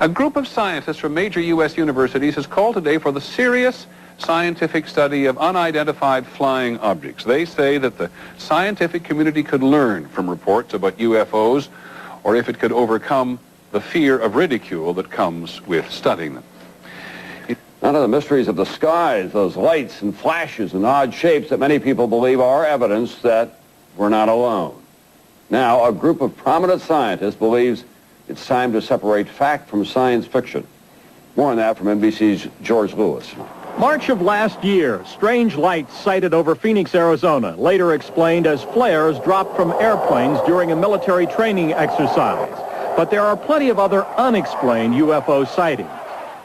A group of scientists from major U.S. universities has called today for the serious scientific study of unidentified flying objects. They say that the scientific community could learn from reports about UFOs, or if it could overcome the fear of ridicule that comes with studying them. None of the mysteries of the skies, those lights and flashes and odd shapes that many people believe are evidence that we're not alone. Now, a group of prominent scientists believes it's time to separate fact from science fiction. More on that from NBC's George Lewis. March of last year, strange lights sighted over Phoenix, Arizona, later explained as flares dropped from airplanes during a military training exercise. But there are plenty of other unexplained UFO sightings.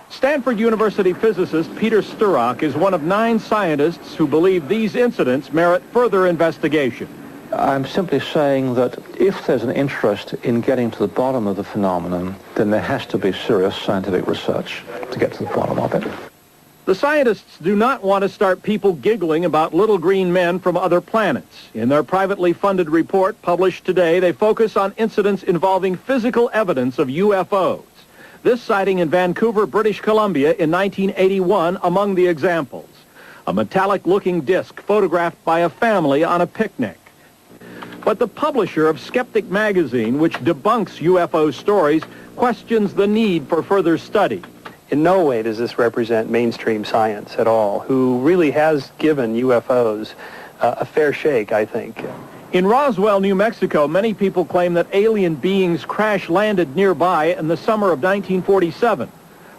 Stanford University physicist Peter Sturrock is one of 9 scientists who believe these incidents merit further investigation. I'm simply saying that if there's an interest in getting to the bottom of the phenomenon, then there has to be serious scientific research to get to the bottom of it. The scientists do not want to start people giggling about little green men from other planets. In their privately funded report published today, they focus on incidents involving physical evidence of UFOs. This sighting in Vancouver, British Columbia in 1981 among the examples. A metallic-looking disc photographed by a family on a picnic. But the publisher of Skeptic magazine, which debunks UFO stories, questions the need for further study. In no way does this represent mainstream science at all, who really has given UFOs a fair shake, I think. In Roswell, New Mexico, many people claim that alien beings crash-landed nearby in the summer of 1947.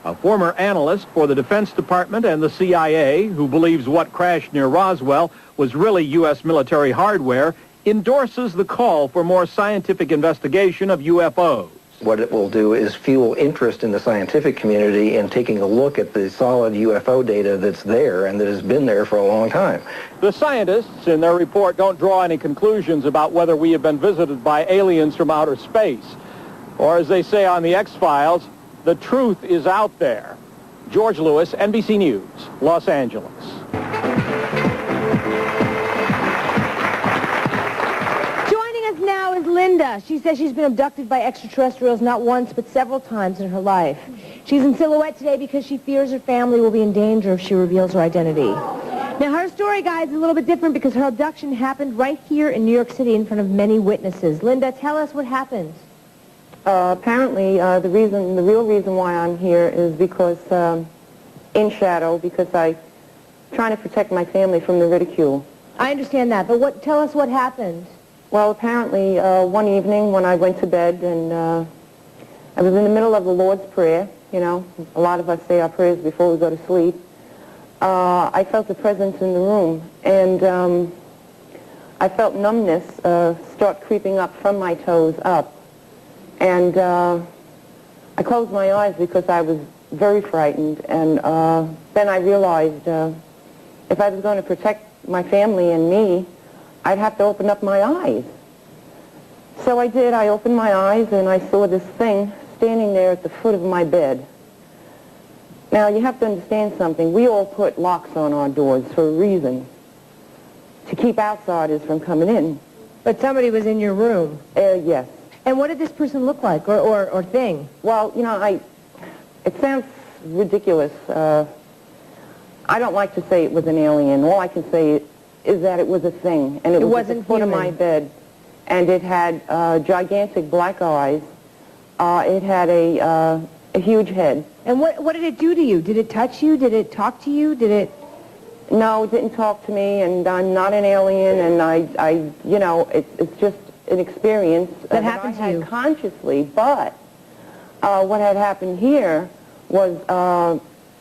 A former analyst for the Defense Department and the CIA, who believes what crashed near Roswell was really U.S. military hardware, endorses the call for more scientific investigation of UFOs. What it will do is fuel interest in the scientific community in taking a look at the solid UFO data that's there and that has been there for a long time. The scientists in their report don't draw any conclusions about whether we have been visited by aliens from outer space. Or as they say on the X-Files, the truth is out there. George Lewis, NBC News, Los Angeles. Now is Linda. She says she's been abducted by extraterrestrials not once but several times in her life. She's in silhouette today because she fears her family will be in danger if she reveals her identity. Now her story, guys, is a little bit different because her abduction happened right here in New York City in front of many witnesses. Linda, tell us what happened. Apparently, the real reason why I'm here is because in shadow, because I'm trying to protect my family from the ridicule. I understand that, but tell us what happened. Well, apparently, one evening when I went to bed and I was in the middle of the Lord's Prayer, you know, a lot of us say our prayers before we go to sleep, I felt a presence in the room, and I felt numbness start creeping up from my toes up. And I closed my eyes because I was very frightened, and then I realized if I was going to protect my family and me, I'd have to open up my eyes. So I did. I opened my eyes and I saw this thing standing there at the foot of my bed. Now, you have to understand something. We all put locks on our doors for a reason, to keep outsiders from coming in. But somebody was in your room? Yes. And what did this person look like, or thing? Well, you know, it sounds ridiculous. I don't like to say it was an alien. All I can say is that it was a thing, and it was at the foot of my bed, and it had gigantic black eyes. It had a huge head. And what did it do to you? Did it touch you? Did it talk to you? Did it? No, it didn't talk to me, and I'm not an alien, and I you know, it's just an experience that happened to you consciously. But what had happened here was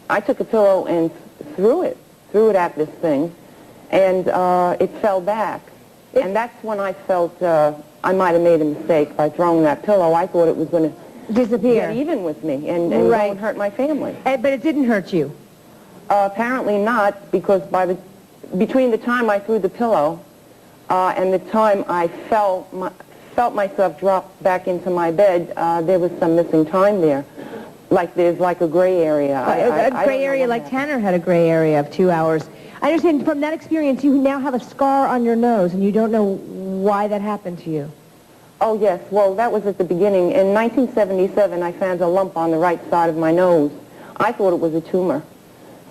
I took a pillow and threw it at this thing. And it fell back. And that's when I felt I might have made a mistake by throwing that pillow. I thought it was going to disappear, get even with me and go and hurt my family. But it didn't hurt you? Apparently not, because between the time I threw the pillow and the time I felt myself drop back into my bed, there was some missing time there. There's a gray area. A gray area like Tanner had a gray area of 2 hours. I understand from that experience you now have a scar on your nose and you don't know why that happened to you. Oh, yes. Well, that was at the beginning. In 1977, I found a lump on the right side of my nose. I thought it was a tumor.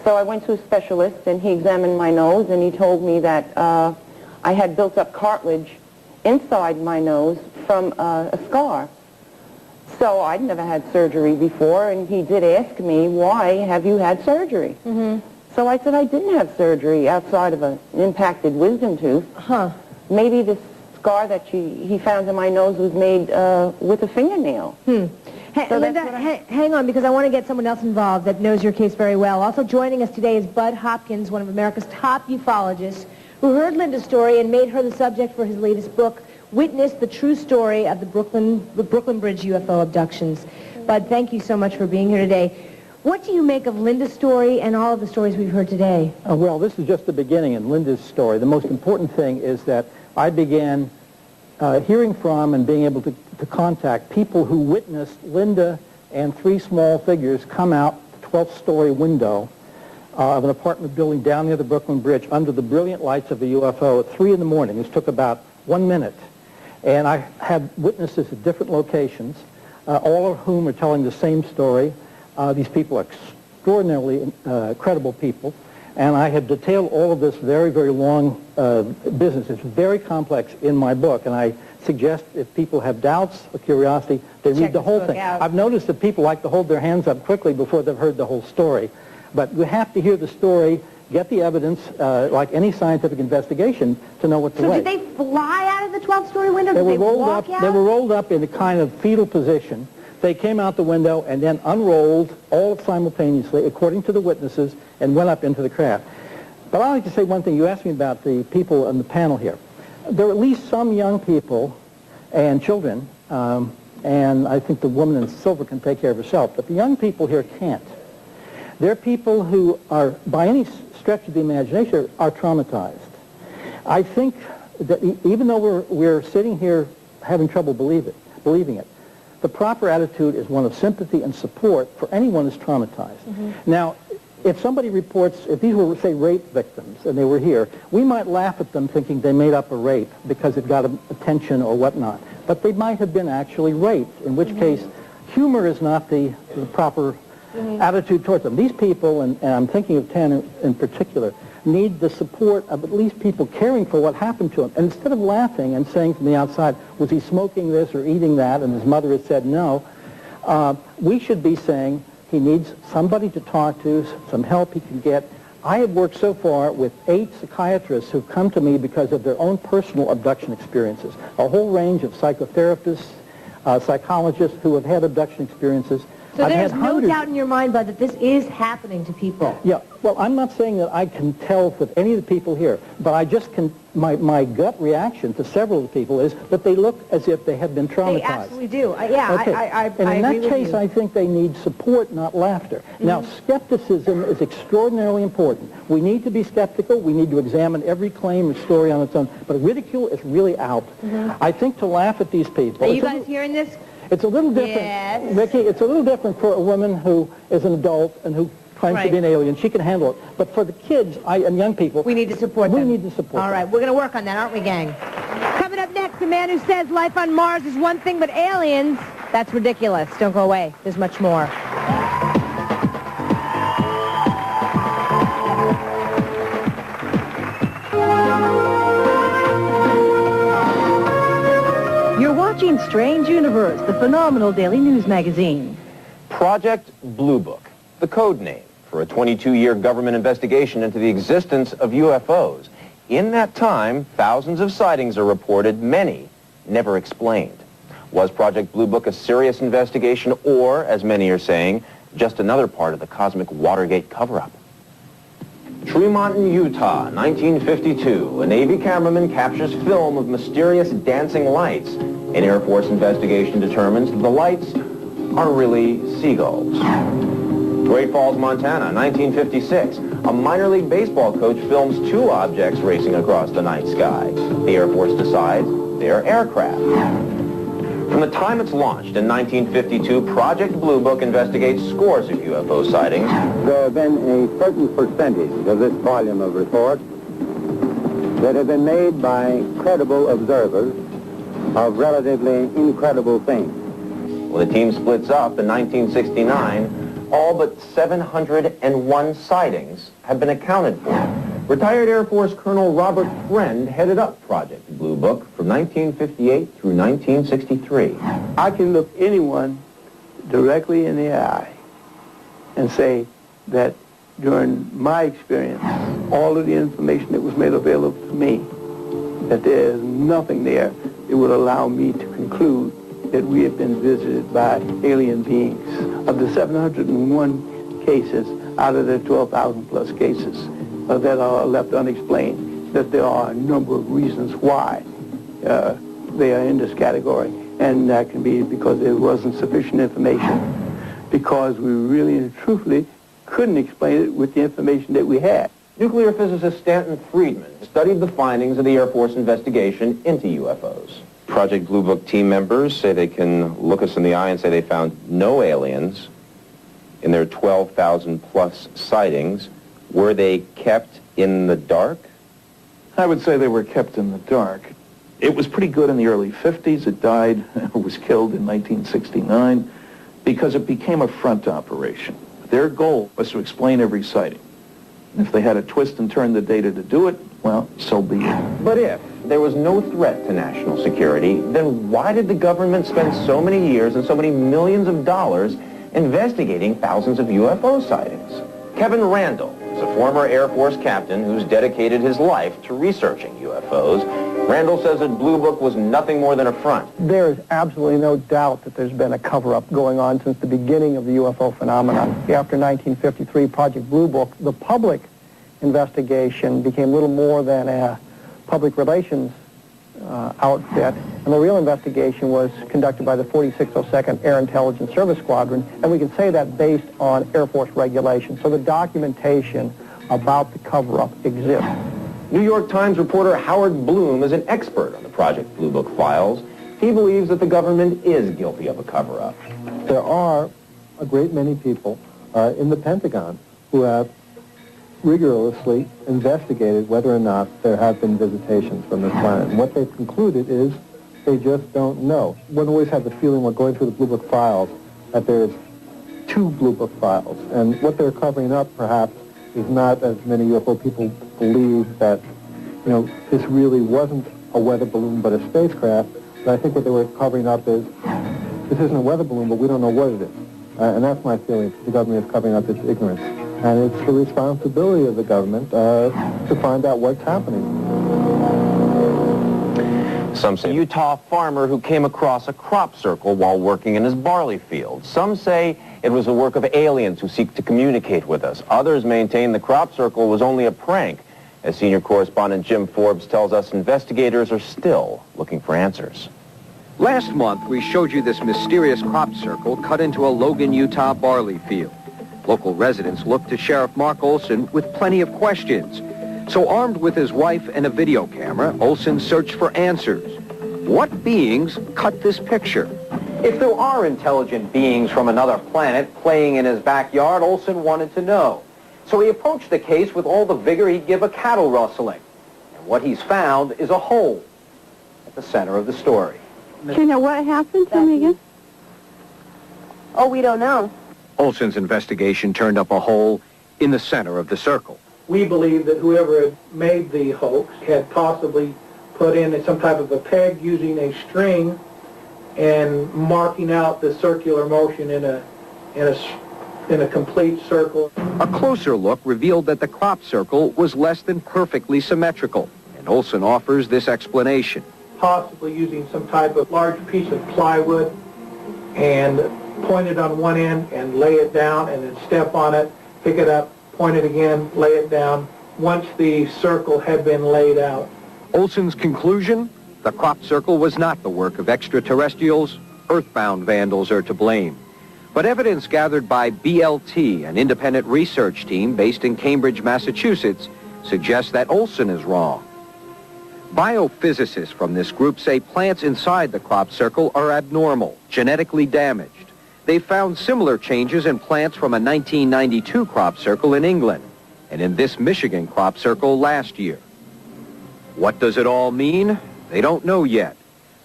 So I went to a specialist, and he examined my nose, and he told me that I had built up cartilage inside my nose from a scar. So I'd never had surgery before, and he did ask me, why have you had surgery? So I said I didn't have surgery outside of an impacted wisdom tooth. Maybe this scar that he found in my nose was made with a fingernail. Hey, so Linda, hang on, because I want to get someone else involved that knows your case very well. Also joining us today is Bud Hopkins, one of America's top ufologists, who heard Linda's story and made her the subject for his latest book, Witness the True Story of the Brooklyn Bridge UFO Abductions. Bud, thank you so much for being here today. What do you make of Linda's story and all of the stories we've heard today? Well, this is just the beginning in Linda's story. The most important thing is that I began hearing from and being able to contact people who witnessed Linda and three small figures come out the 12th story window of an apartment building down near the Brooklyn Bridge under the brilliant lights of a UFO at 3 in the morning. This took about 1 minute. And I had witnesses at different locations, all of whom are telling the same story. These people are extraordinarily credible people. And I have detailed all of this very, very long business. It's very complex in my book, and I suggest if people have doubts or curiosity, they read the whole thing. I've noticed that people like to hold their hands up quickly before they've heard the whole story. But you have to hear the story, get the evidence, like any scientific investigation, to know what to write. So did they fly out of the 12th story window? They were rolled up in a kind of fetal position. They came out the window and then unrolled all simultaneously, according to the witnesses, and went up into the craft. But I'd like to say one thing. You asked me about the people on the panel here. There are at least some young people and children, and I think the woman in silver can take care of herself, but the young people here can't. They're people who are, by any stretch of the imagination, are traumatized. I think that even though we're sitting here having trouble believing it, the proper attitude is one of sympathy and support for anyone who's traumatized. Now, if somebody reports, if these were, say, rape victims, and they were here, we might laugh at them thinking they made up a rape because it got attention or whatnot. But they might have been actually raped, in which case humor is not the proper attitude towards them. These people, and I'm thinking of 10 in particular, need the support of at least people caring for what happened to him. And instead of laughing and saying from the outside, was he smoking this or eating that, and his mother had said no, we should be saying he needs somebody to talk to, some help he can get. I have worked so far with 8 psychiatrists who've come to me because of their own personal abduction experiences, a whole range of psychotherapists, psychologists who have had abduction experiences. So there's no doubt in your mind, Bud, that this is happening to people. Yeah, well, I'm not saying that I can tell with any of the people here, but I just can, my gut reaction to several of the people is that they look as if they have been traumatized. They absolutely do. Yeah, okay. I and in that case, I think they need support, not laughter. Now, skepticism is extraordinarily important. We need to be skeptical. We need to examine every claim or story on its own. But ridicule is really out. I think to laugh at these people... Are you guys hearing this? It's a little different, yes. Vicki, it's a little different for a woman who is an adult and who claims to be an alien. She can handle it. But for the kids and young people... We need to support them. We need to support them. All right, we're going to work on that, aren't we, gang? Coming up next, the man who says life on Mars is one thing, but aliens, that's ridiculous. Don't go away. There's much more. You're watching Strange Universe, the phenomenal daily news magazine. Project Blue Book, the code name for a 22-year government investigation into the existence of UFOs. In that time, thousands of sightings are reported, many never explained. Was Project Blue Book a serious investigation or, as many are saying, just another part of the cosmic Watergate cover-up? Tremont, Utah, 1952. A Navy cameraman captures film of mysterious dancing lights. An Air Force investigation determines that the lights are really seagulls. Great Falls, Montana, 1956. A minor league baseball coach films 2 objects racing across the night sky. The Air Force decides they are aircraft. From the time it's launched in 1952, Project Blue Book investigates scores of UFO sightings. There have been a certain percentage of this volume of reports that have been made by credible observers of relatively incredible things. Well, the team splits up in 1969. All but 701 sightings have been accounted for. Retired Air Force Colonel Robert Friend headed up Project Blue Book from 1958 through 1963. I can look anyone directly in the eye and say that during my experience, all of the information that was made available to me, that there is nothing there that would allow me to conclude that we have been visited by alien beings. Of the 701 cases out of the 12,000 plus cases that are left unexplained, that there are a number of reasons why they are in this category. And that can be because there wasn't sufficient information, because we really and truthfully couldn't explain it with the information that we had. Nuclear physicist Stanton Friedman studied the findings of the Air Force investigation into UFOs. Project Blue Book team members say they can look us in the eye and say they found no aliens in their 12,000 plus sightings. Were they kept in the dark? I would say they were kept in the dark. It was pretty good in the early 50s. It died, or was killed in 1969 because it became a front operation. Their goal was to explain every sighting. If they had to twist and turn the data to do it, well, so be it. But if there was no threat to national security, then why did the government spend so many years and so many millions of dollars investigating thousands of UFO sightings? Kevin Randall is a former Air Force captain who's dedicated his life to researching UFOs. Randall says that Blue Book was nothing more than a front. There is absolutely no doubt that there's been a cover-up going on since the beginning of the UFO phenomenon. After 1953, Project Blue Book, the public investigation became little more than a public relations outfit, and the real investigation was conducted by the 4602nd Air Intelligence Service Squadron, and we can say that based on Air Force regulations. So the documentation about the cover-up exists. New York Times reporter Howard Bloom is an expert on the Project Blue Book files. He believes that the government is guilty of a cover-up. There are a great many people in the Pentagon who have rigorously investigated whether or not there have been visitations from this planet. And what they've concluded is they just don't know. One always had the feeling when going through the Blue Book files that there's two Blue Book files. And what they're covering up, perhaps, is not, as many UFO people believe, that, you know, this really wasn't a weather balloon but a spacecraft. But I think what they were covering up is, this isn't a weather balloon, but we don't know what it is. And that's my feeling. The government is covering up its ignorance. And it's the responsibility of the government to find out what's happening. Some say a Utah farmer who came across a crop circle while working in his barley field. Some say it was the work of aliens who seek to communicate with us. Others maintain the crop circle was only a prank. As senior correspondent Jim Forbes tells us, investigators are still looking for answers. Last month, we showed you this mysterious crop circle cut into a Logan, Utah barley field. Local residents looked to Sheriff Mark Olson with plenty of questions. So armed with his wife and a video camera, Olson searched for answers. What beings cut this picture? If there are intelligent beings from another planet playing in his backyard, Olson wanted to know. So he approached the case with all the vigor he'd give a cattle rustling. And what he's found is a hole at the center of the story. Kenya, what happened? Tell me again. Oh, we don't know. Olson's investigation turned up a hole in the center of the circle. We believe that whoever had made the hoax had possibly put in some type of a peg using a string and marking out the circular motion in a complete circle. A closer look revealed that the crop circle was less than perfectly symmetrical, and Olson offers this explanation. Possibly using some type of large piece of plywood and point it on one end and lay it down and then step on it, pick it up, point it again, lay it down, once the circle had been laid out. Olson's conclusion? The crop circle was not the work of extraterrestrials. Earthbound vandals are to blame. But evidence gathered by BLT, an independent research team based in Cambridge, Massachusetts, suggests that Olson is wrong. Biophysicists from this group say plants inside the crop circle are abnormal, genetically damaged. They found similar changes in plants from a 1992 crop circle in England and in this Michigan crop circle last year. What does it all mean? They don't know yet.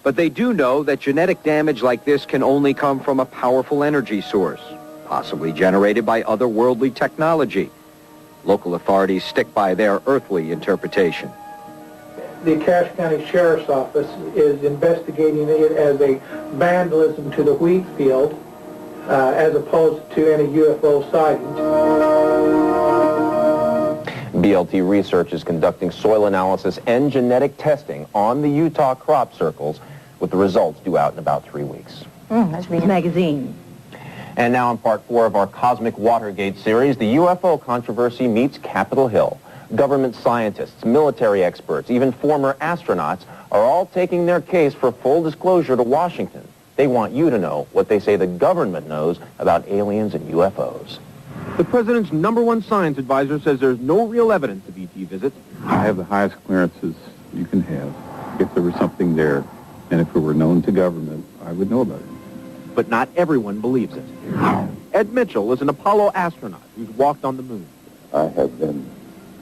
But they do know that genetic damage like this can only come from a powerful energy source, possibly generated by otherworldly technology. Local authorities stick by their earthly interpretation. The Cache County Sheriff's Office is investigating it as a vandalism to the wheat field, as opposed to any UFO sightings. BLT Research is conducting soil analysis and genetic testing on the Utah crop circles, with the results due out in about 3 weeks. That's magazine. And now in part 4 of our Cosmic Watergate series, the UFO controversy meets Capitol Hill. Government scientists, military experts, even former astronauts are all taking their case for full disclosure to Washington. They want you to know what they say the government knows about aliens and UFOs. The president's #1 science advisor says there's no real evidence of ET visits. I have the highest clearances you can have. If there was something there, and if it were known to government, I would know about it. But not everyone believes it. Ed Mitchell is an Apollo astronaut who's walked on the moon. I have been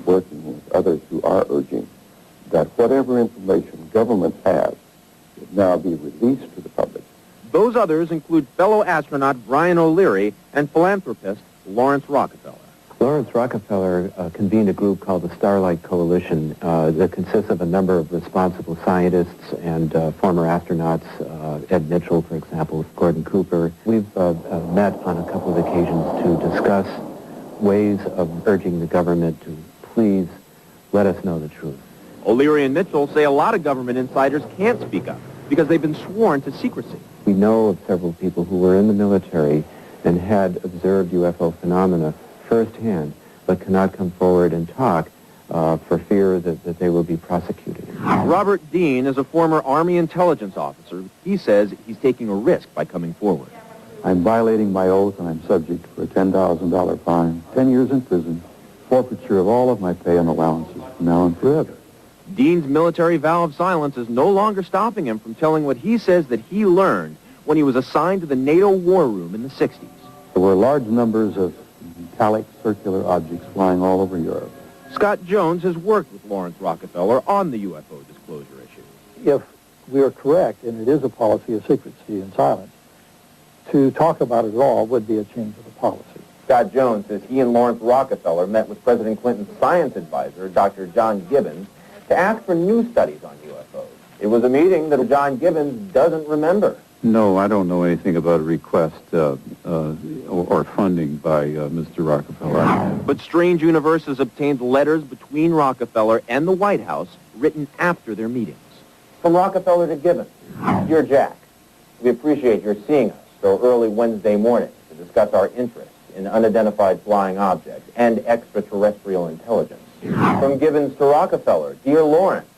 working with others who are urging that whatever information government has should now be released to the public. Those others include fellow astronaut Brian O'Leary and philanthropist Lawrence Rockefeller. Lawrence Rockefeller convened a group called the Starlight Coalition that consists of a number of responsible scientists and former astronauts, Ed Mitchell, for example, Gordon Cooper. We've met on a couple of occasions to discuss ways of urging the government to please let us know the truth. O'Leary and Mitchell say a lot of government insiders can't speak up because they've been sworn to secrecy. We know of several people who were in the military and had observed UFO phenomena firsthand, but cannot come forward and talk for fear that they will be prosecuted. Robert Dean is a former Army intelligence officer. He says he's taking a risk by coming forward. I'm violating my oath and I'm subject for a $10,000 fine, 10 years in prison, forfeiture of all of my pay and allowances from now and forever. Dean's military vow of silence is no longer stopping him from telling what he says that he learned when he was assigned to the NATO war room in the 60s. There were large numbers of metallic circular objects flying all over Europe. Scott Jones has worked with Lawrence Rockefeller on the UFO disclosure issue. If we are correct, and it is a policy of secrecy and silence, to talk about it at all would be a change of the policy. Scott Jones says he and Lawrence Rockefeller met with President Clinton's science advisor, Dr. John Gibbons, to ask for new studies on UFOs. It was a meeting that John Gibbons doesn't remember. No, I don't know anything about a request or funding by Mr. Rockefeller. But Strange Universe has obtained letters between Rockefeller and the White House written after their meetings. From Rockefeller to Gibbons, dear Jack, we appreciate your seeing us so early Wednesday morning to discuss our interest in unidentified flying objects and extraterrestrial intelligence. From Gibbons to Rockefeller, dear Lawrence,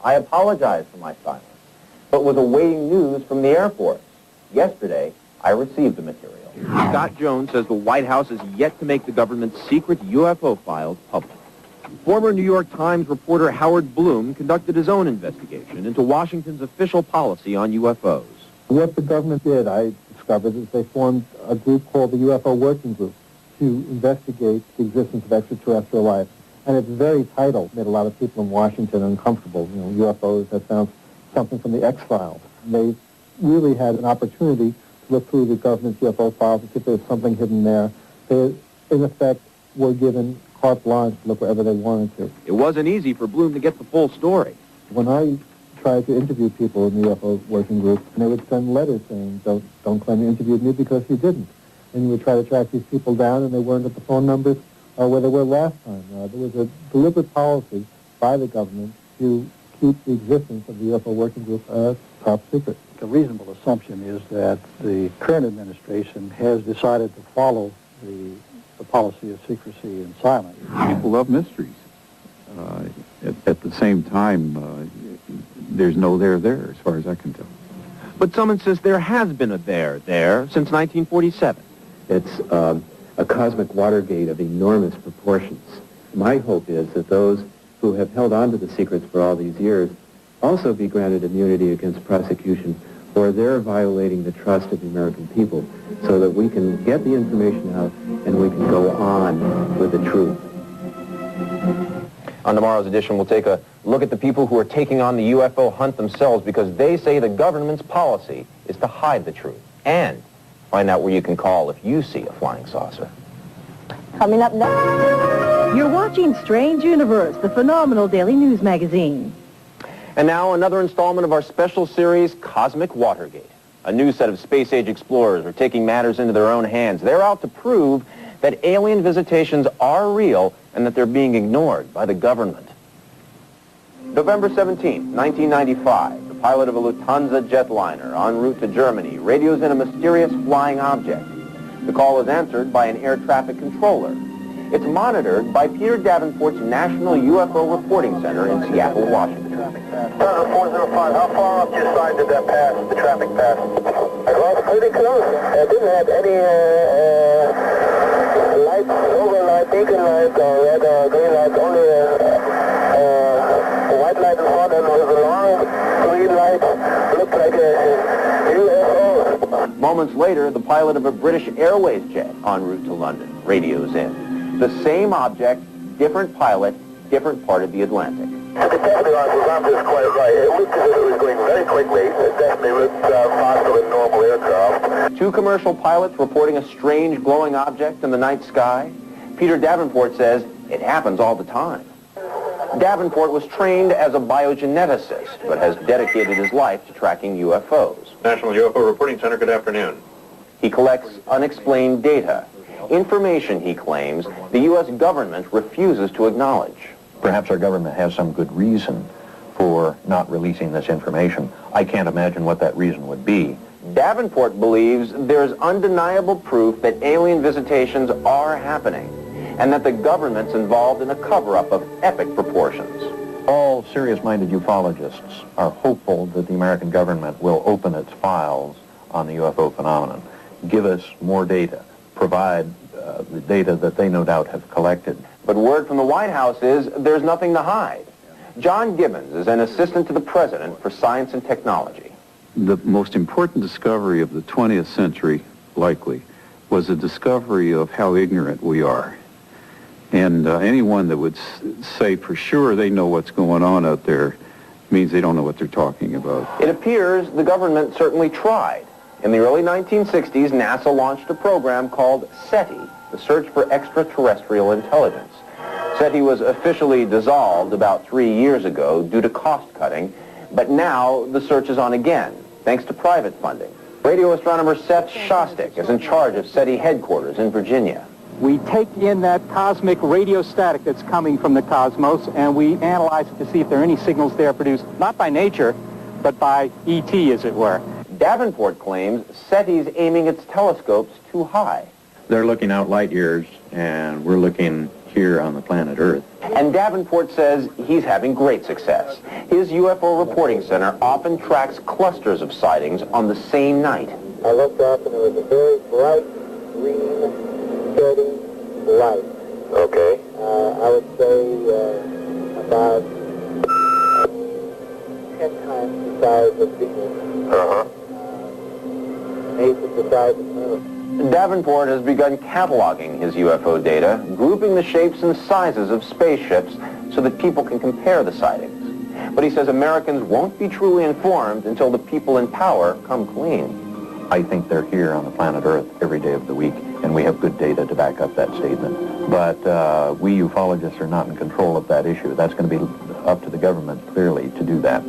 I apologize for my silence, but was awaiting news from the Air Force. Yesterday, I received the material. Scott Jones says the White House has yet to make the government's secret UFO files public. Former New York Times reporter Howard Bloom conducted his own investigation into Washington's official policy on UFOs. What the government did, I discovered, is they formed a group called the UFO Working Group to investigate the existence of extraterrestrial life. And its very title made a lot of people in Washington uncomfortable. You know, UFOs, that sounds something from the X-Files. They really had an opportunity to look through the government's UFO files and see if there was something hidden there. They, in effect, were given carte blanche to look wherever they wanted to. It wasn't easy for Bloom to get the full story. When I tried to interview people in the UFO Working Group, and they would send letters saying, don't claim you interviewed me because you didn't. And you would try to track these people down, and they weren't at the phone numbers where they were last time. There was a deliberate policy by the government to keep the existence of the UFO Working Group top secret. A reasonable assumption is that the current administration has decided to follow the policy of secrecy and silence. People love mysteries. At the same time, there's no there as far as I can tell. But some insist there has been a there since 1947. It's a cosmic Watergate of enormous proportions. My hope is that those who have held on to the secrets for all these years also be granted immunity against prosecution for their violating the trust of the American people, so that we can get the information out and we can go on with the truth. On tomorrow's edition, we'll take a look at the people who are taking on the UFO hunt themselves because they say the government's policy is to hide the truth. And find out where you can call if you see a flying saucer. Coming up next, you're watching Strange Universe, the phenomenal daily news magazine. And now another installment of our special series, Cosmic Watergate. A new set of space-age explorers are taking matters into their own hands. They're out to prove that alien visitations are real and that they're being ignored by the government. November 17, 1995, the pilot of a Lufthansa jetliner en route to Germany radios in a mysterious flying object. The call is answered by an air traffic controller. It's monitored by Peter Davenport's National UFO Reporting Center in Seattle, Washington. 405, how far up your side did that pass, the traffic pass? Well, pretty close. I didn't have any lights, overlight, beacon lights, or red or green lights, only a white light in front and with a long green light, looked like a UFO. Moments later, the pilot of a British Airways jet en route to London radios in. The same object, different pilot, different part of the Atlantic. The definitely is quite right. It looked as if it was going very quickly. It definitely looked faster than normal aircraft. Two commercial pilots reporting a strange glowing object in the night sky. Peter Davenport says it happens all the time. Davenport was trained as a biogeneticist, but has dedicated his life to tracking UFOs. National UFO Reporting Center, good afternoon. He collects unexplained data, information, he claims, the U.S. government refuses to acknowledge. Perhaps our government has some good reason for not releasing this information. I can't imagine what that reason would be. Davenport believes there's undeniable proof that alien visitations are happening and that the government's involved in a cover-up of epic proportions. All serious-minded ufologists are hopeful that the American government will open its files on the UFO phenomenon, give us more data, provide the data that they no doubt have collected. But word from the White House is there's nothing to hide. John Gibbons is an assistant to the president for science and technology. The most important discovery of the 20th century, likely, was the discovery of how ignorant we are. And anyone that would say for sure they know what's going on out there means they don't know what they're talking about. It appears the government certainly tried. In the early 1960s, NASA launched a program called SETI, the Search for Extraterrestrial Intelligence. SETI was officially dissolved about 3 years ago due to cost cutting, but now the search is on again, thanks to private funding. Radio astronomer Seth Shostak is in charge of SETI headquarters in Virginia. We take in that cosmic radio static that's coming from the cosmos, and we analyze it to see if there are any signals there produced, not by nature, but by ET, as it were. Davenport claims SETI's aiming its telescopes too high. They're looking out light years, and we're looking here on the planet Earth. And Davenport says he's having great success. His UFO reporting center often tracks clusters of sightings on the same night. I looked up and there was a very bright green, steady light. Okay. I would say about 10 times the size of Venus. Uh-huh. 8 of the size of the Moon. Davenport has begun cataloging his UFO data, grouping the shapes and sizes of spaceships so that people can compare the sightings. But he says Americans won't be truly informed until the people in power come clean. I think they're here on the planet Earth every day of the week, and we have good data to back up that statement. But we ufologists are not in control of that issue. That's going to be up to the government, clearly, to do that.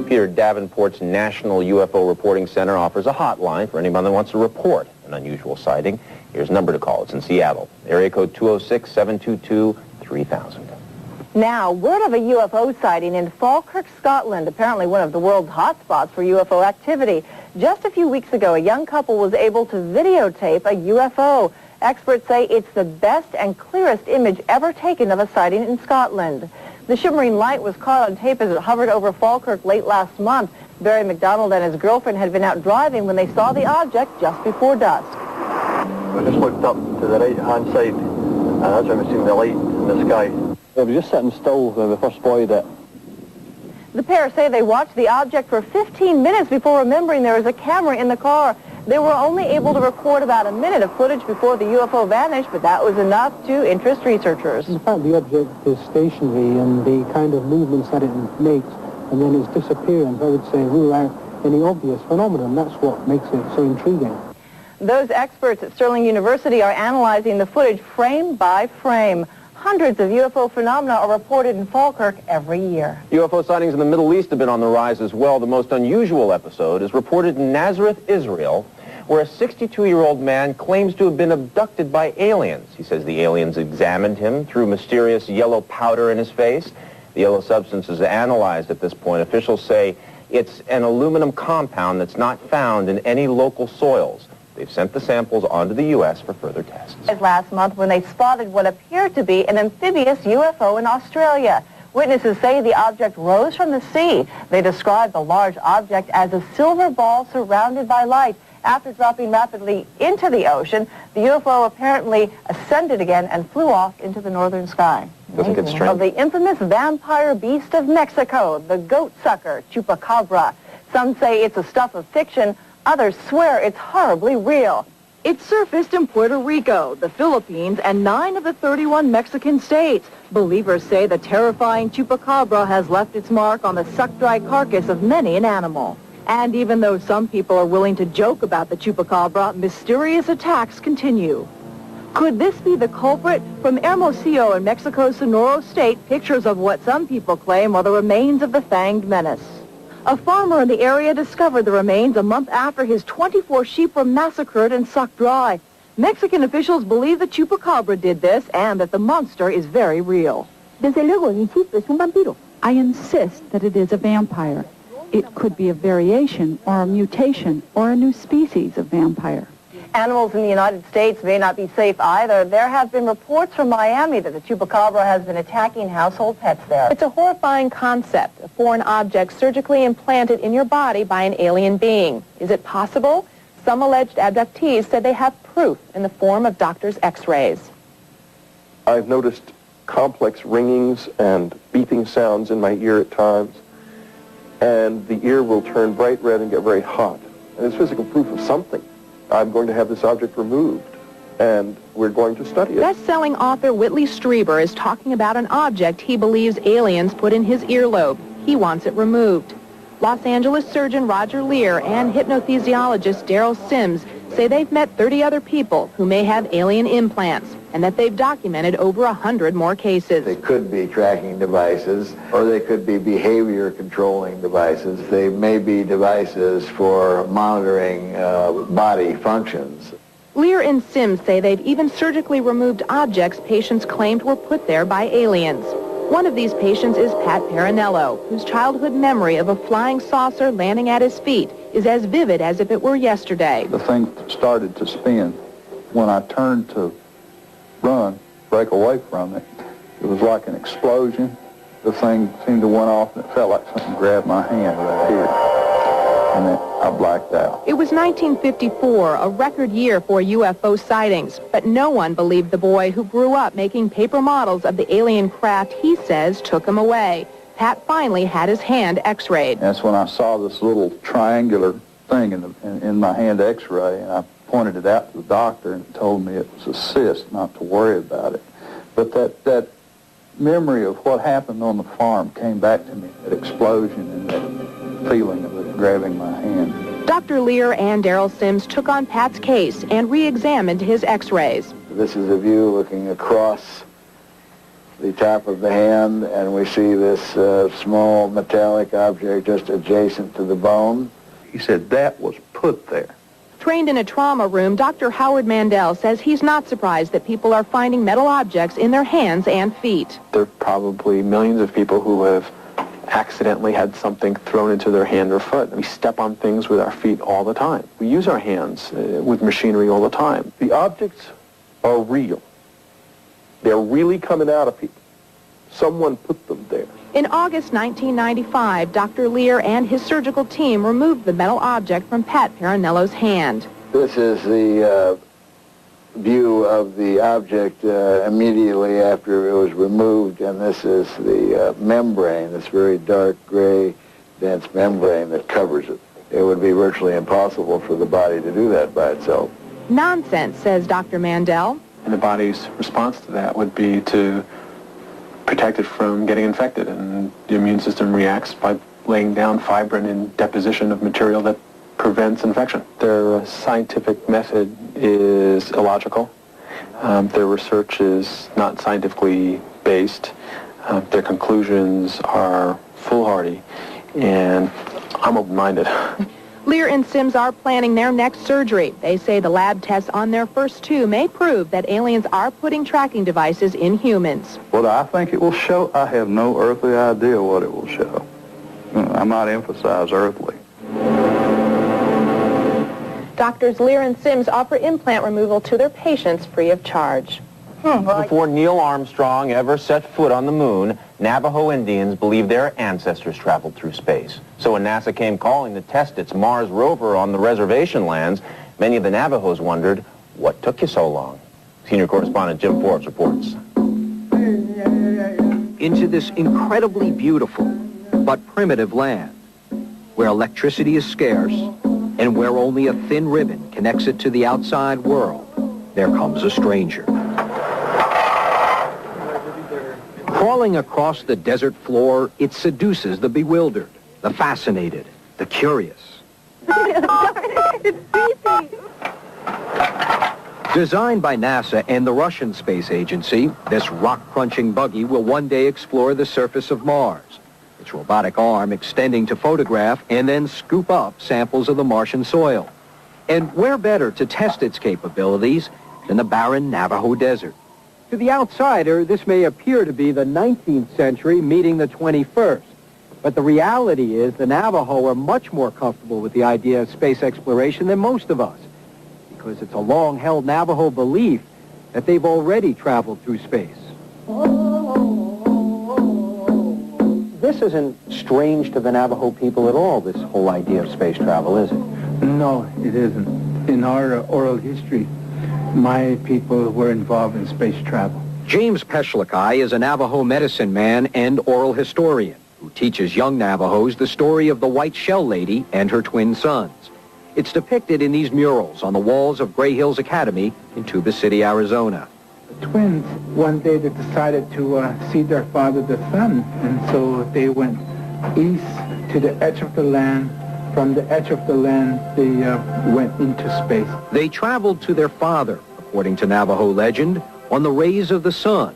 Peter Davenport's National UFO Reporting Center offers a hotline for anyone that wants to report an unusual sighting. Here's a number to call. It's in Seattle. Area code 206-722-3000. Now, word of a UFO sighting in Falkirk, Scotland, apparently one of the world's hotspots for UFO activity. Just a few weeks ago, a young couple was able to videotape a UFO. Experts say it's the best and clearest image ever taken of a sighting in Scotland. The shimmering light was caught on tape as it hovered over Falkirk late last month. Barry McDonald and his girlfriend had been out driving when they saw the object just before dusk. I just looked up to the right-hand side, and that's when we seen the light in the sky. It was just sitting still when we first spotted it. The pair say they watched the object for 15 minutes before remembering there was a camera in the car. They were only able to record about a minute of footage before the UFO vanished, but that was enough to interest researchers. In fact, the object is stationary, and the kind of movements that it makes, and then its disappearance, I would say, rule out any obvious phenomenon. That's what makes it so intriguing. Those experts at Sterling University are analyzing the footage frame by frame. Hundreds of UFO phenomena are reported in Falkirk every year. UFO sightings in the Middle East have been on the rise as well. The most unusual episode is reported in Nazareth, Israel, where a 62-year-old man claims to have been abducted by aliens. He says the aliens examined him through mysterious yellow powder in his face. The yellow substance is analyzed at this point. Officials say it's an aluminum compound that's not found in any local soils. They've sent the samples on to the U.S. for further tests. Last month when they spotted what appeared to be an amphibious UFO in Australia. Witnesses say the object rose from the sea. They described the large object as a silver ball surrounded by light. After dropping rapidly into the ocean, the UFO apparently ascended again and flew off into the northern sky. Doesn't get strange. Of the infamous vampire beast of Mexico, the goat sucker, chupacabra. Some say it's a stuff of fiction. Others swear it's horribly real. It surfaced in Puerto Rico, the Philippines, and 9 of the 31 Mexican states. Believers say the terrifying chupacabra has left its mark on the suck-dry carcass of many an animal. And even though some people are willing to joke about the chupacabra, mysterious attacks continue. Could this be the culprit? From Hermosillo in Mexico's Sonora State, pictures of what some people claim are the remains of the fanged menace. A farmer in the area discovered the remains a month after his 24 sheep were massacred and sucked dry. Mexican officials believe the chupacabra did this and that the monster is very real. Desde luego, insisto, es un vampiro. I insist that it is a vampire. It could be a variation or a mutation or a new species of vampire. Animals in the United States may not be safe either. There have been reports from Miami that the chupacabra has been attacking household pets there. It's a horrifying concept, a foreign object surgically implanted in your body by an alien being. Is it possible? Some alleged abductees said they have proof in the form of doctors' x-rays. I've noticed complex ringings and beeping sounds in my ear at times, and the ear will turn bright red and get very hot. And it's physical proof of something. I'm going to have this object removed, and we're going to study it. Best-selling author Whitley Strieber is talking about an object he believes aliens put in his earlobe. He wants it removed. Los Angeles surgeon Roger Lear and hypnothesiologist Daryl Sims say they've met 30 other people who may have alien implants, and that they've documented over 100 more cases. They could be tracking devices, or they could be behavior controlling devices. They may be devices for monitoring body functions. Lear and Sims say they've even surgically removed objects patients claimed were put there by aliens. One of these patients is Pat Parinello, whose childhood memory of a flying saucer landing at his feet is as vivid as if it were yesterday. The thing started to spin. When I turned to run, break away from it, it was like an explosion. The thing seemed to went off, and it felt like something grabbed my hand right here. And then I blacked out. It was 1954, a record year for UFO sightings, but no one believed the boy who grew up making paper models of the alien craft he says took him away. Pat finally had his hand x-rayed. That's when I saw this little triangular thing in my hand x-ray, and I pointed it out to the doctor and told me it was a cyst, not to worry about it. But that memory of what happened on the farm came back to me, that explosion and that feeling of it grabbing my hand. Dr. Lear and Daryl Sims took on Pat's case and re-examined his x-rays. This is a view looking across the top of the hand, and we see this small metallic object just adjacent to the bone. He said that was put there. Trained in a trauma room, Dr. Howard Mandel says he's not surprised that people are finding metal objects in their hands and feet. There are probably millions of people who have accidentally had something thrown into their hand or foot. We step on things with our feet all the time. We use our hands with machinery all the time. The objects are real. They're really coming out of people. Someone put them there. In August 1995, Dr. Lear and his surgical team removed the metal object from Pat Parinello's hand. This is the view of the object immediately after it was removed, and this is the membrane, this very dark gray dense membrane that covers it. it would be virtually impossible for the body to do that by itself. Nonsense, says Dr. Mandel. And the body's response to that would be to protect it from getting infected, and the immune system reacts by laying down fibrin and deposition of material that prevents infection. Their scientific method is illogical. Their research is not scientifically based. Their conclusions are foolhardy, and I'm open-minded. Lear and Sims are planning their next surgery. They say the lab tests on their first two may prove that aliens are putting tracking devices in humans. What I think it will show, I have no earthly idea what it will show. I might emphasize earthly. Doctors Lear and Sims offer implant removal to their patients free of charge. Before Neil Armstrong ever set foot on the moon, Navajo Indians believed their ancestors traveled through space. So when NASA came calling to test its Mars rover on the reservation lands, many of the Navajos wondered, what took you so long? Senior correspondent Jim Forbes reports. Into this incredibly beautiful but primitive land, where electricity is scarce and where only a thin ribbon connects it to the outside world, there comes a stranger. Crawling across the desert floor, it seduces the bewildered, the fascinated, the curious. Designed by NASA and the Russian Space Agency, this rock-crunching buggy will one day explore the surface of Mars, its robotic arm extending to photograph and then scoop up samples of the Martian soil. And where better to test its capabilities than the barren Navajo desert? To the outsider, this may appear to be the 19th century meeting the 21st. But the reality is the Navajo are much more comfortable with the idea of space exploration than most of us, because it's a long-held Navajo belief that they've already traveled through space. This isn't strange to the Navajo people at all, this whole idea of space travel, is it? No, it isn't. In our oral history, my people were involved in space travel. James Peshlikai is a Navajo medicine man and oral historian who teaches young Navajos the story of the White Shell Lady and her twin sons. It's depicted in these murals on the walls of Gray Hills Academy in Tuba City, Arizona. The twins, one day they decided to see their father, the sun, and so they went east to the edge of the land. From the edge of the land, they went into space. They traveled to their father, according to Navajo legend, on the rays of the sun.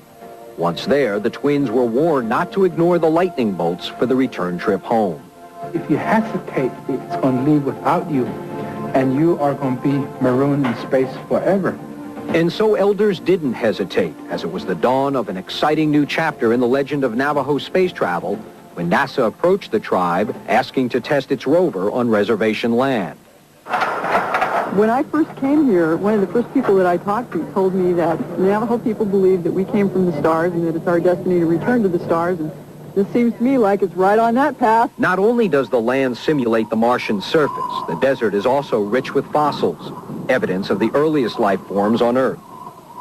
Once there, the twins were warned not to ignore the lightning bolts for the return trip home. If you hesitate, it's going to leave without you, and you are going to be marooned in space forever. And so elders didn't hesitate, as it was the dawn of an exciting new chapter in the legend of Navajo space travel, when NASA approached the tribe asking to test its rover on reservation land. When I first came here, one of the first people that I talked to told me that Navajo people believe that we came from the stars and that it's our destiny to return to the stars, and this seems to me like it's right on that path. Not only does the land simulate the Martian surface, the desert is also rich with fossils, evidence of the earliest life forms on Earth.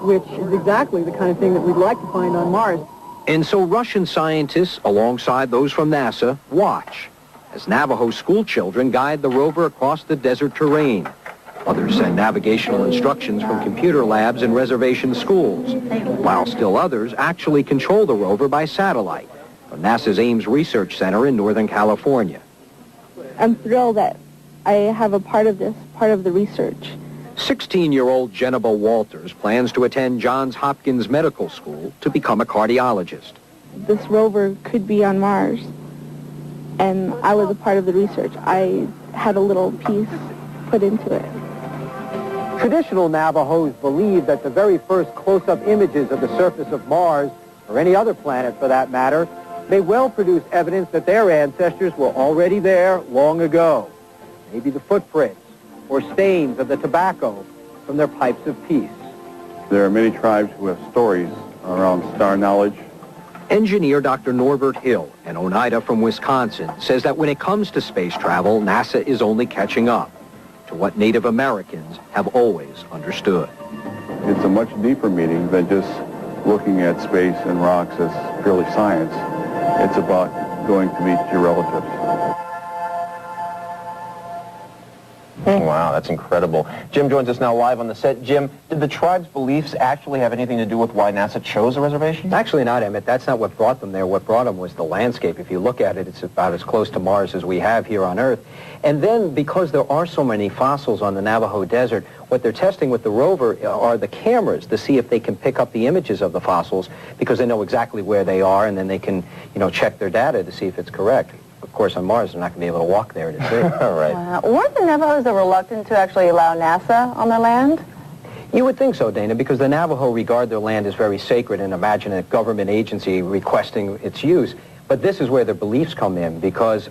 Which is exactly the kind of thing that we'd like to find on Mars. And so Russian scientists, alongside those from NASA, watch as Navajo school children guide the rover across the desert terrain. Others send navigational instructions from computer labs in reservation schools, while still others actually control the rover by satellite from NASA's Ames Research Center in Northern California. I'm thrilled that I have a part of the research. 16-year-old Jennifer Walters plans to attend Johns Hopkins Medical School to become a cardiologist. This rover could be on Mars, and I was a part of the research. I had a little piece put into it. Traditional Navajos believe that the very first close-up images of the surface of Mars, or any other planet for that matter, may well produce evidence that their ancestors were already there long ago. Maybe the footprints or stains of the tobacco from their pipes of peace. There are many tribes who have stories around star knowledge. Engineer Dr. Norbert Hill, an Oneida from Wisconsin, says that when it comes to space travel, NASA is only catching up to what Native Americans have always understood. It's a much deeper meaning than just looking at space and rocks as purely science. It's about going to meet your relatives. Wow, that's incredible. Jim joins us now live on the set. Jim, did the tribe's beliefs actually have anything to do with why NASA chose the reservation? Actually not, Emmett. That's not what brought them there. What brought them was the landscape. If you look at it, it's about as close to Mars as we have here on Earth. And then, because there are so many fossils on the Navajo Desert, what they're testing with the rover are the cameras to see if they can pick up the images of the fossils, because they know exactly where they are, and then they can, check their data to see if it's correct. Of course, on Mars, they're not going to be able to walk there to see. Right. Weren't the Navajos reluctant to actually allow NASA on their land? You would think so, Dana, because the Navajo regard their land as very sacred and imagine a government agency requesting its use. But this is where their beliefs come in, because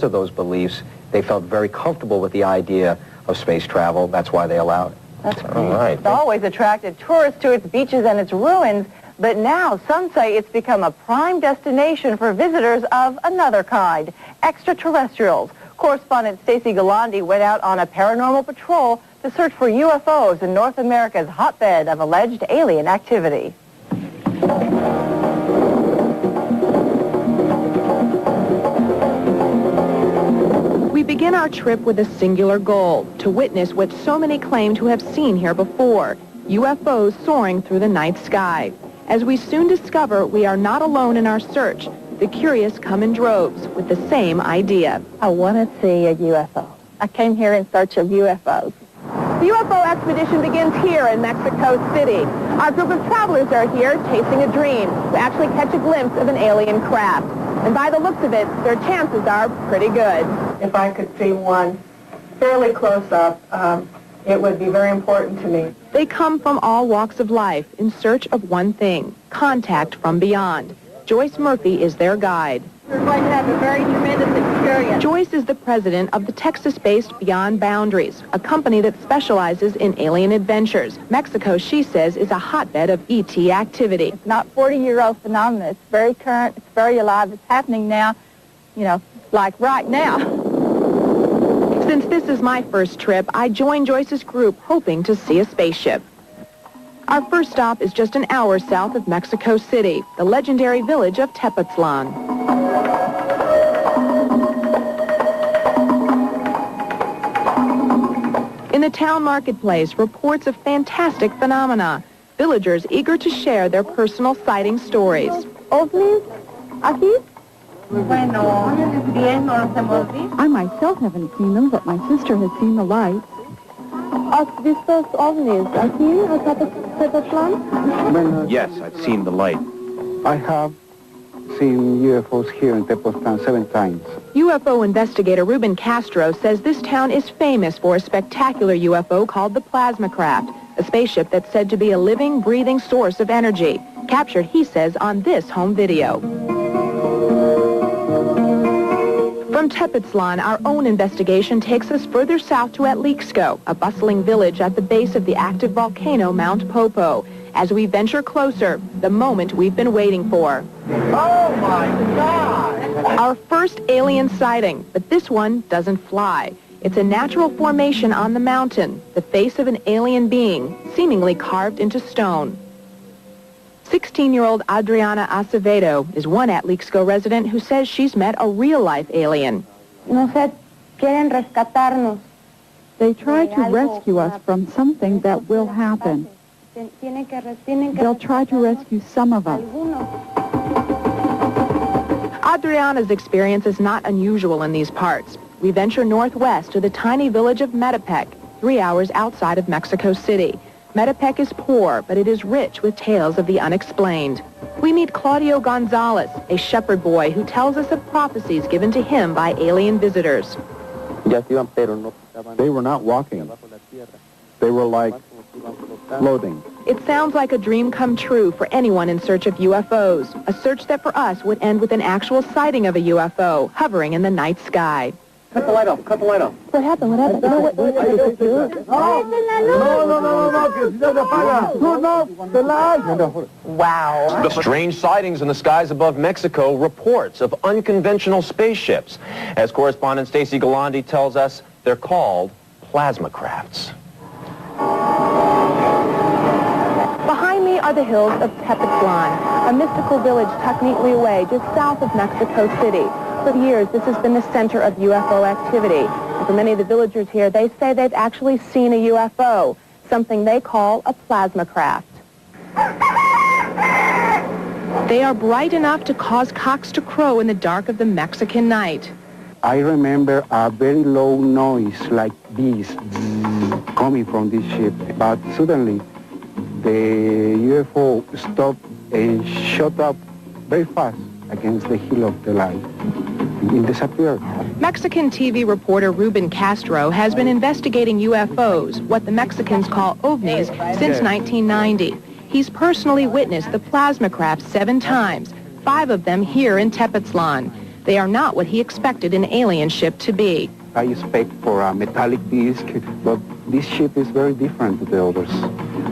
of those beliefs, they felt very comfortable with the idea of space travel. That's why they allowed it. That's great. Right. It's always attracted tourists to its beaches and its ruins, but now some say it's become a prime destination for visitors of another kind, extraterrestrials. Correspondent Stacy Galandi went out on a paranormal patrol to search for UFOs in North America's hotbed of alleged alien activity. We begin our trip with a singular goal, to witness what so many claim to have seen here before, UFOs soaring through the night sky. As we soon discover, we are not alone in our search. The curious come in droves with the same idea. I want to see a UFO. I came here in search of UFOs. The UFO expedition begins here in Mexico City. Our group of travelers are here chasing a dream to actually catch a glimpse of an alien craft. And by the looks of it, their chances are pretty good. If I could see one fairly close up, it would be very important to me. They come from all walks of life in search of one thing, contact from beyond. Joyce Murphy is their guide. We're going to have a very tremendous experience. Joyce is the president of the Texas-based Beyond Boundaries, a company that specializes in alien adventures. Mexico, she says, is a hotbed of ET activity. It's not 40-year-old phenomenon. It's very current. It's very alive. It's happening now, like right now. Since this is my first trip, I joined Joyce's group hoping to see a spaceship. Our first stop is just an hour south of Mexico City, the legendary village of Tepoztlan. In the town marketplace, reports of fantastic phenomena, villagers eager to share their personal sighting stories. OVNIs? Aquí? I myself haven't seen them, but my sister has seen the lights. ¿Has visto ovnis aquí en Tepoztlan? Yes, I've seen the light. I have seen UFOs here in Tepoztlan 7 times. UFO investigator Ruben Castro says this town is famous for a spectacular UFO called the Plasma Craft, a spaceship that's said to be a living, breathing source of energy, captured, he says, on this home video. From Tepoztlan, our own investigation takes us further south to Atlixco, a bustling village at the base of the active volcano Mount Popo. As we venture closer, the moment we've been waiting for. Oh, my God! Our first alien sighting, but this one doesn't fly. It's a natural formation on the mountain, the face of an alien being, seemingly carved into stone. 16-year-old Adriana Acevedo is one Atlixco resident who says she's met a real-life alien. Quieren rescatarnos. They try to rescue us from something that will happen. They'll try to rescue some of us. Adriana's experience is not unusual in these parts. We venture northwest to the tiny village of Metepec, 3 hours outside of Mexico City. Metepec is poor, but it is rich with tales of the unexplained. We meet Claudio Gonzalez, a shepherd boy who tells us of prophecies given to him by alien visitors. They were not walking. They were like floating. It sounds like a dream come true for anyone in search of UFOs, a search that for us would end with an actual sighting of a UFO hovering in the night sky. Cut the light off. Cut the light off. What happened? What happened? Wow. The strange sightings in the skies above Mexico, reports of unconventional spaceships. As correspondent Stacy Galandi tells us, they're called plasma crafts. Behind me are the hills of Tepoztlan, a mystical village tucked neatly away just south of Mexico City. For years, this has been the center of UFO activity. For many of the villagers here, they say they've actually seen a UFO, something they call a plasma craft. They are bright enough to cause cocks to crow in the dark of the Mexican night. I remember a very low noise like this coming from this ship, but suddenly the UFO stopped and shot up very fast against the hill of the light. It disappeared. Mexican TV reporter Ruben Castro has been investigating UFOs, what the Mexicans call ovnis, since 1990. He's personally witnessed the plasma craft 7 times, 5 of them here in Tepoztlan. They are not what he expected an alien ship to be. I expect for a metallic disc, but this ship is very different to the others.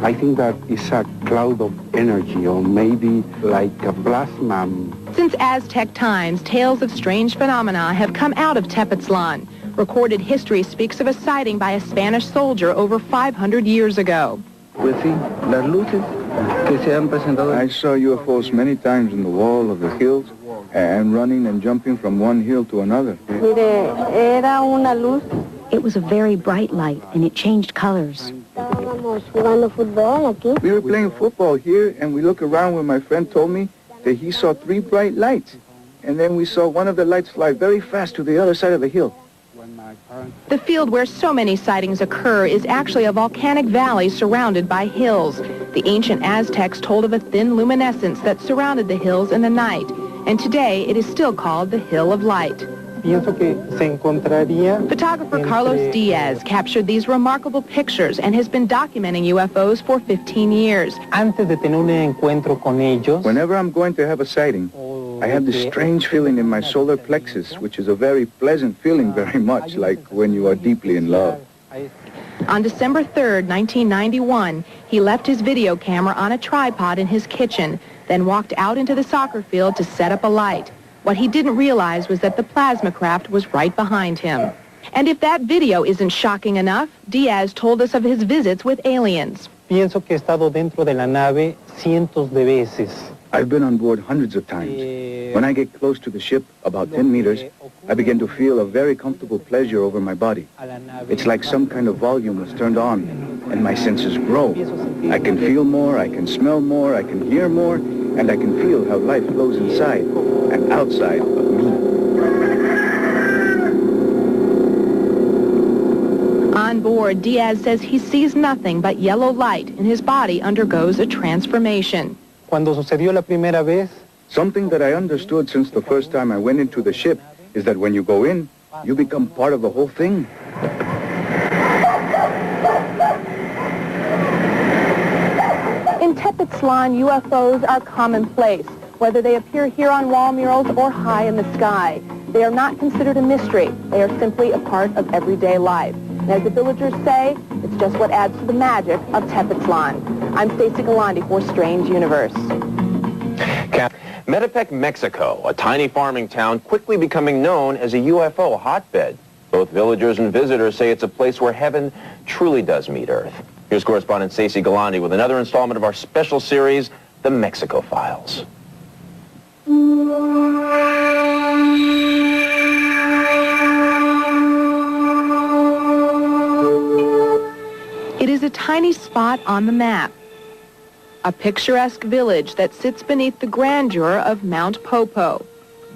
I think that it's a cloud of energy, or maybe like a plasma. Since Aztec times, tales of strange phenomena have come out of Tepoztlan. Recorded history speaks of a sighting by a Spanish soldier over 500 years ago. I saw UFOs many times in the wall of the hills and running and jumping from one hill to another. It was a very bright light, and it changed colors. We were playing football here, and we looked around when my friend told me that he saw 3 bright lights. And then we saw one of the lights fly very fast to the other side of the hill. The field where so many sightings occur is actually a volcanic valley surrounded by hills. The ancient Aztecs told of a thin luminescence that surrounded the hills in the night, and today it is still called the Hill of Light. Photographer Carlos Diaz captured these remarkable pictures and has been documenting UFOs for 15 years. Whenever I'm going to have a sighting, I have this strange feeling in my solar plexus, which is a very pleasant feeling, very much like when you are deeply in love. On December 3rd, 1991, he left his video camera on a tripod in his kitchen, then walked out into the soccer field to set up a light. What he didn't realize was that the plasma craft was right behind him. And if that video isn't shocking enough, Diaz told us of his visits with aliens. Pienso que he estado dentro de la nave cientos de veces. I've been on board hundreds of times. When I get close to the ship, about 10 meters, I begin to feel a very comfortable pleasure over my body. It's like some kind of volume was turned on, and my senses grow. I can feel more, I can smell more, I can hear more, and I can feel how life flows inside and outside of me. On board, Diaz says he sees nothing but yellow light, and his body undergoes a transformation. Cuando sucedió la primera vez, something that I understood since the first time I went into the ship is that when you go in, you become part of the whole thing. In Tepoztlan, UFOs are commonplace, whether they appear here on wall murals or high in the sky. They are not considered a mystery. They are simply a part of everyday life. And as the villagers say, it's just what adds to the magic of Tepoztlan. I'm Stacy Galandi for Strange Universe. Metepec, Mexico, a tiny farming town quickly becoming known as a UFO hotbed. Both villagers and visitors say it's a place where heaven truly does meet Earth. Here's correspondent Stacy Galandi with another installment of our special series, The Mexico Files. It is a tiny spot on the map, a picturesque village that sits beneath the grandeur of Mount Popo.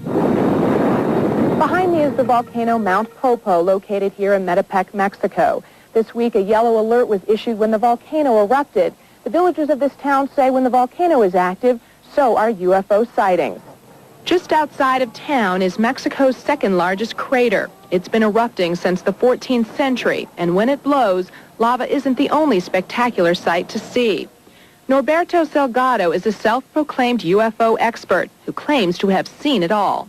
Behind me is the volcano Mount Popo, located here in Metepec, Mexico. This week, a yellow alert was issued when the volcano erupted. The villagers of this town say when the volcano is active, so are UFO sightings. Just outside of town is Mexico's second largest crater. It's been erupting since the 14th century, and when it blows, lava isn't the only spectacular sight to see. Norberto Salgado is a self-proclaimed UFO expert who claims to have seen it all.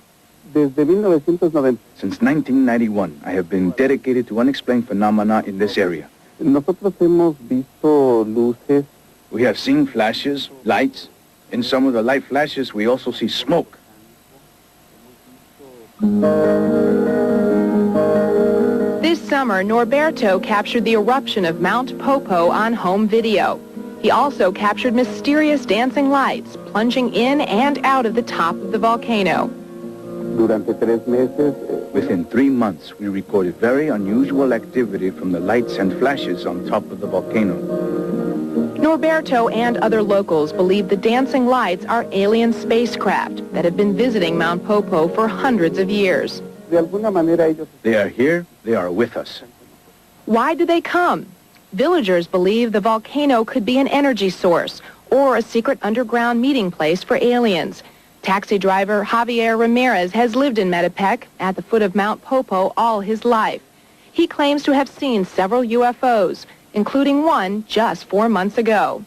Since 1991, I have been dedicated to unexplained phenomena in this area. Nosotros hemos visto luces. We have seen flashes, lights. In some of the light flashes, we also see smoke. This summer, Norberto captured the eruption of Mount Popo on home video. He also captured mysterious dancing lights plunging in and out of the top of the volcano. Durante 3 meses. Within 3 months, we recorded very unusual activity from the lights and flashes on top of the volcano. Norberto and other locals believe the dancing lights are alien spacecraft that have been visiting Mount Popo for hundreds of years. They are here, they are with us. Why do they come? Villagers believe the volcano could be an energy source or a secret underground meeting place for aliens. Taxi driver Javier Ramirez has lived in Metepec at the foot of Mount Popo all his life. He claims to have seen several UFOs, including one just 4 months ago.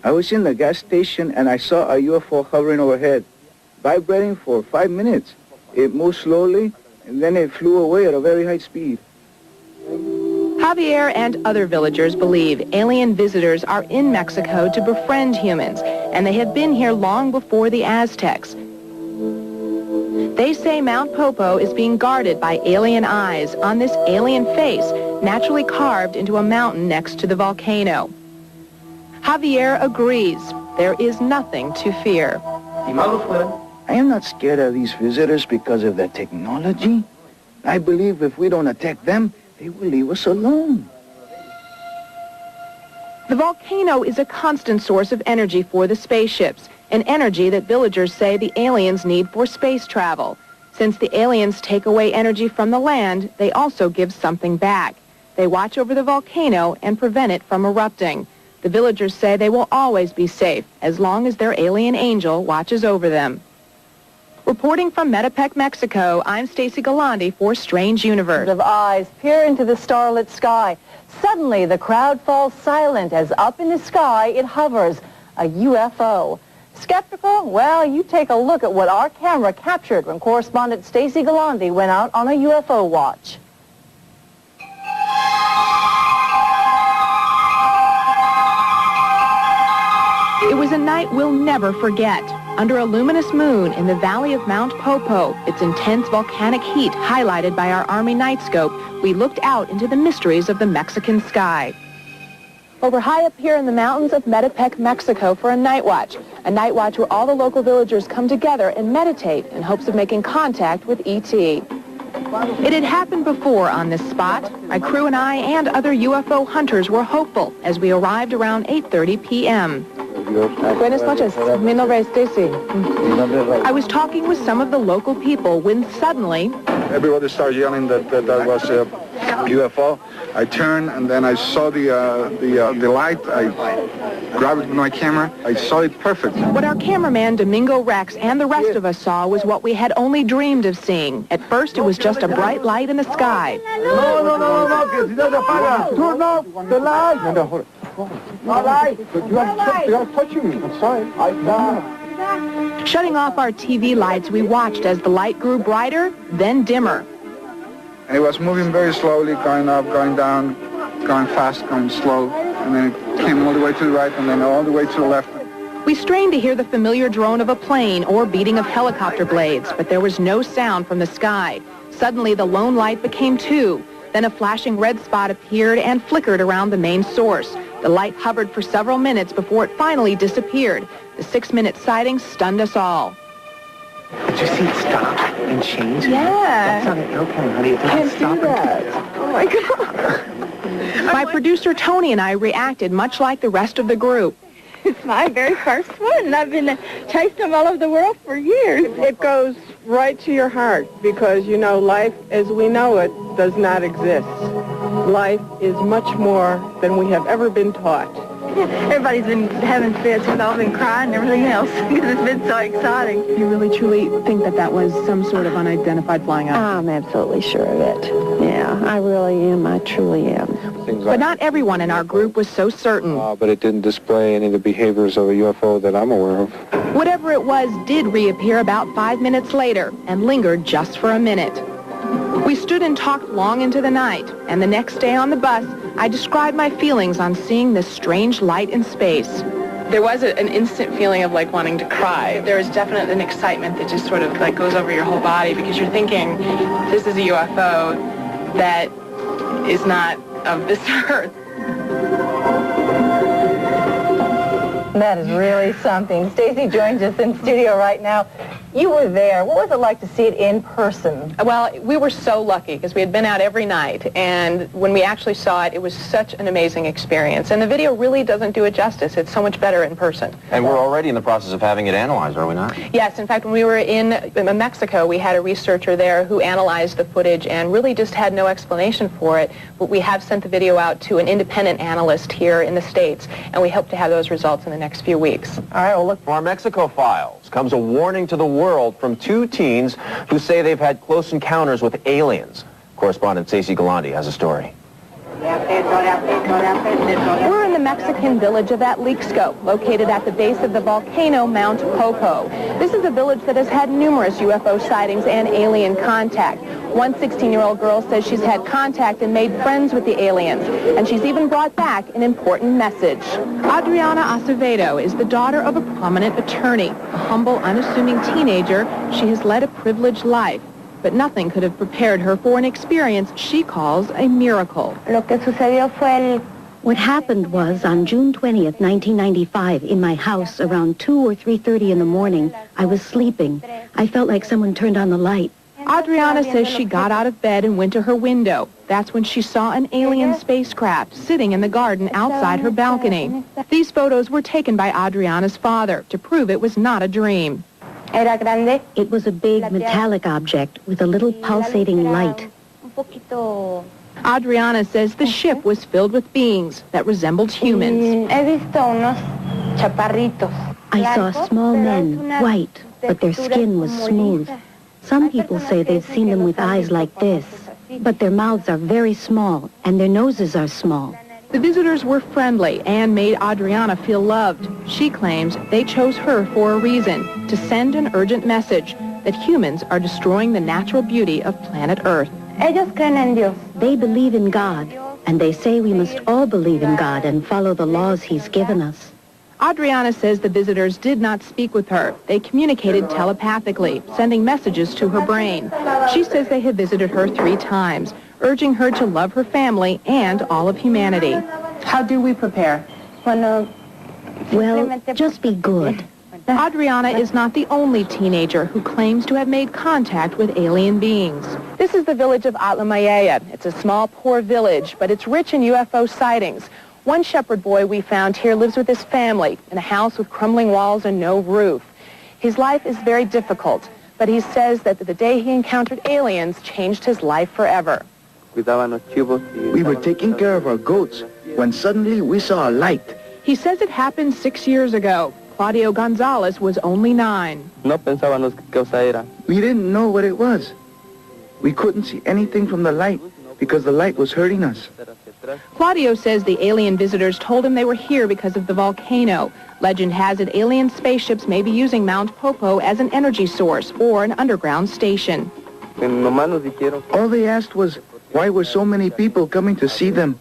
I was in the gas station and I saw a UFO hovering overhead, vibrating for 5 minutes. It moved slowly and then it flew away at a very high speed. Javier and other villagers believe alien visitors are in Mexico to befriend humans, and they have been here long before the Aztecs. They say Mount Popo is being guarded by alien eyes on this alien face naturally carved into a mountain next to the volcano. Javier agrees. There is nothing to fear. I am not scared of these visitors because of their technology. I believe if we don't attack them, they will leave us alone. The volcano is a constant source of energy for the spaceships, an energy that villagers say the aliens need for space travel. Since the aliens take away energy from the land, they also give something back. They watch over the volcano and prevent it from erupting. The villagers say they will always be safe as long as their alien angel watches over them. Reporting from Metepec, Mexico, I'm Stacy Galandi for Strange Universe. Of eyes peer into the starlit sky. Suddenly, the crowd falls silent as up in the sky it hovers, a UFO. Skeptical? Well, you take a look at what our camera captured when correspondent Stacy Galandi went out on a UFO watch. It was a night we'll never forget. Under a luminous moon in the valley of Mount Popo, its intense volcanic heat highlighted by our Army night scope, we looked out into the mysteries of the Mexican sky. Well, we're high up here in the mountains of Metepec, Mexico for a night watch where all the local villagers come together and meditate in hopes of making contact with E.T. It had happened before on this spot. My crew and I and other UFO hunters were hopeful as we arrived around 8:30 p.m. Buenas noches. Mi nombre es Stacy. I was talking with some of the local people when suddenly everybody started yelling that was a UFO. I turned and then I saw the light. I grabbed it with my camera. I saw it perfect. What our cameraman Domingo Rex and the rest of us saw was what we had only dreamed of seeing. At first, it was just a bright light in the sky. No, que si no se apaga. Turn off the light. No, hold it. But you are touching me. I'm sorry. Shutting off our TV lights, we watched as the light grew brighter, then dimmer. And it was moving very slowly, going up, going down, going fast, going slow, and then it came all the way to the right and then all the way to the left. We strained to hear the familiar drone of a plane or beating of helicopter blades, but there was no sound from the sky. Suddenly, the lone light became two. Then a flashing red spot appeared and flickered around the main source. The light hovered for several minutes before it finally disappeared. The 6-minute sighting stunned us all. Did you see it stop and change? Yeah. That's on an airplane, honey. It doesn't stop and change. Oh, my God. My producer, Tony, and I reacted much like the rest of the group. It's my very first one, and I've been chasing them all over the world for years. It goes right to your heart because, you know, life as we know it does not exist. Life is much more than we have ever been taught. Everybody's been having fits. We've all been crying and everything else because it's been so exciting. You really, truly think that that was some sort of unidentified flying object? I'm absolutely sure of it. Yeah, I really am. I truly am. But not everyone in our group was so certain. But it didn't display any of the behaviors of a UFO that I'm aware of. Whatever it was did reappear about 5 minutes later and lingered just for a minute. We stood and talked long into the night, and the next day on the bus, I described my feelings on seeing this strange light in space. There was an instant feeling of like wanting to cry. There was definitely an excitement that just sort of like goes over your whole body because you're thinking, this is a UFO that is not of this earth. That is really something. Stacy joins us in studio right now. You were there. What was it like to see it in person? Well, we were so lucky because we had been out every night, and when we actually saw it, it was such an amazing experience. And the video really doesn't do it justice. It's so much better in person. And we're already in the process of having it analyzed, are we not? Yes, in fact, when we were in Mexico, we had a researcher there who analyzed the footage and really just had no explanation for it. But we have sent the video out to an independent analyst here in the States, and we hope to have those results in the next few weeks. All right, well, look, from our Mexico files comes a warning to the world from two teens who say they've had close encounters with aliens. Correspondent Stacey Galante has a story. We're in the Mexican village of Atlixco, located at the base of the volcano Mount Popo. This is a village that has had numerous UFO sightings and alien contact. One 16-year-old girl says she's had contact and made friends with the aliens, and she's even brought back an important message. Adriana Acevedo is the daughter of a prominent attorney. A humble, unassuming teenager, she has led a privileged life. But nothing could have prepared her for an experience she calls a miracle. What happened was on June 20th, 1995, in my house around 2 or 3:30 in the morning, I was sleeping. I felt like someone turned on the light. Adriana says she got out of bed and went to her window. That's when she saw an alien spacecraft sitting in the garden outside her balcony. These photos were taken by Adriana's father to prove it was not a dream. It was a big metallic object with a little pulsating light. Adriana says the ship was filled with beings that resembled humans. I saw small men, white, but their skin was smooth. Some people say they've seen them with eyes like this, but their mouths are very small and their noses are small. The visitors were friendly and made Adriana feel loved. She claims they chose her for a reason, to send an urgent message that humans are destroying the natural beauty of planet Earth. They believe in God, and they say we must all believe in God and follow the laws He's given us. Adriana says the visitors did not speak with her. They communicated telepathically, sending messages to her brain. She says they have visited her 3 times, urging her to love her family and all of humanity. How do we prepare? Well, just be good. Adriana is not the only teenager who claims to have made contact with alien beings. This is the village of Atlamayaya. It's a small, poor village, but it's rich in UFO sightings. One shepherd boy we found here lives with his family in a house with crumbling walls and no roof. His life is very difficult, but he says that the day he encountered aliens changed his life forever. We were taking care of our goats when suddenly we saw a light. He says it happened 6 years ago. Claudio Gonzalez was only 9. We didn't know what it was. We couldn't see anything from the light because the light was hurting us. Claudio says the alien visitors told him they were here because of the volcano. Legend has it alien spaceships may be using Mount Popo as an energy source or an underground station. All they asked was, why were so many people coming to see them?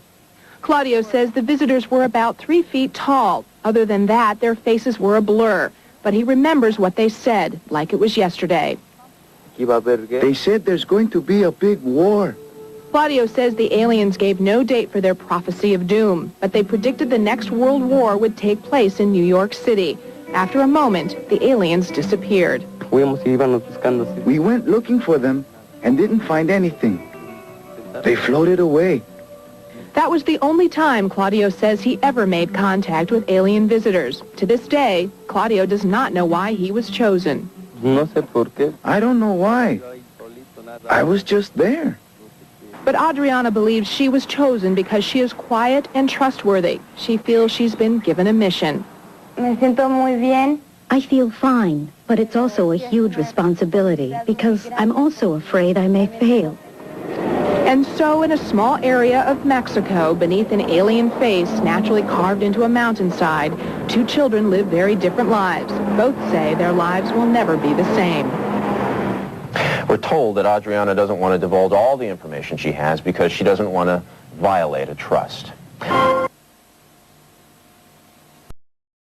Claudio says the visitors were about 3 feet tall. Other than that, their faces were a blur. But he remembers what they said, like it was yesterday. They said there's going to be a big war. Claudio says the aliens gave no date for their prophecy of doom, but they predicted the next world war would take place in New York City. After a moment, the aliens disappeared. We went looking for them and didn't find anything. They floated away. That was the only time Claudio says he ever made contact with alien visitors. To this day, Claudio does not know why he was chosen. I don't know why. I was just there. But Adriana believes she was chosen because she is quiet and trustworthy. She feels she's been given a mission. I feel fine, but it's also a huge responsibility because I'm also afraid I may fail. And so in a small area of Mexico, beneath an alien face naturally carved into a mountainside, 2 children live very different lives. Both say their lives will never be the same. We're told that Adriana doesn't want to divulge all the information she has because she doesn't want to violate a trust.